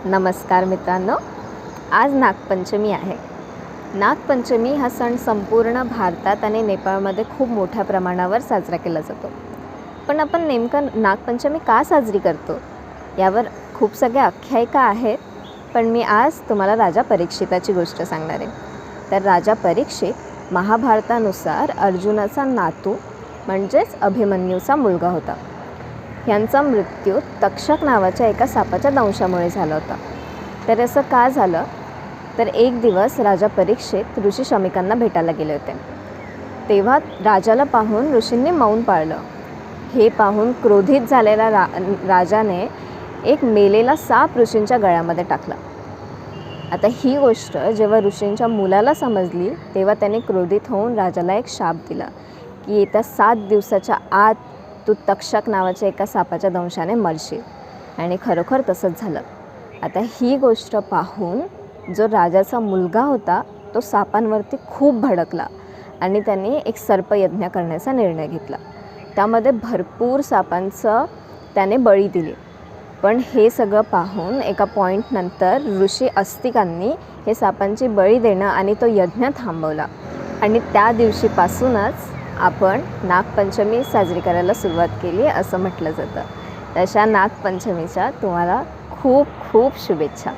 नमस्कार मित्रांनो, आज नागपंचमी आहे. नागपंचमी हा सण संपूर्ण भारतात आणि नेपाळमध्ये खूप मोठ्या प्रमाणावर साजरा केला जातो. पण आपण नेमकं नागपंचमी का साजरी करतो यावर खूप सगळ्या आख्यायिका आहेत. पण मी आज तुम्हाला राजा परीक्षिताची गोष्ट सांगणार आहे. तर राजा परीक्षित महाभारतानुसार अर्जुनाचा नातू म्हणजेच अभिमन्यूचा मुलगा होता. ह्यांचा मृत्यू तक्षक नावाच्या एका सापाच्या दंशामुळे झाला होता. तर असं का झालं तर एक दिवस राजा परीक्षित ऋषी शमीकांना भेटायला गेले होते. तेव्हा राजाला पाहून ऋषींनी मौन पाळलं. हे पाहून क्रोधित झालेला राजाने एक मेलेला साप ऋषींच्या गळ्यामध्ये टाकला. आता ही गोष्ट जेव्हा ऋषींच्या मुलाला समजली तेव्हा त्याने क्रोधित होऊन राजाला एक शाप दिला की येत्या 7 दिवसाच्या आत तू तक्षक नावाच्या एका सापाच्या दंशाने मरशील. आणि खरोखर तसंच झालं. आता ही गोष्ट पाहून जो राजाचा मुलगा होता तो सापांवरती खूप भडकला आणि त्यांनी एक सर्पयज्ञ करण्याचा निर्णय घेतला. त्यामध्ये भरपूर सापांचं त्याने बळी दिली. पण हे सगळं पाहून एका पॉईंटनंतर ऋषी अस्तिकांनी हे सापांची बळी देणं आणि तो यज्ञ थांबवला. आणि त्या दिवशीपासूनच आपण नागपंचमी साजरी करायला सुरुवात केली असं म्हटलं जातं. तशा नागपंचमीच्या तुम्हाला खूप खूप शुभेच्छा.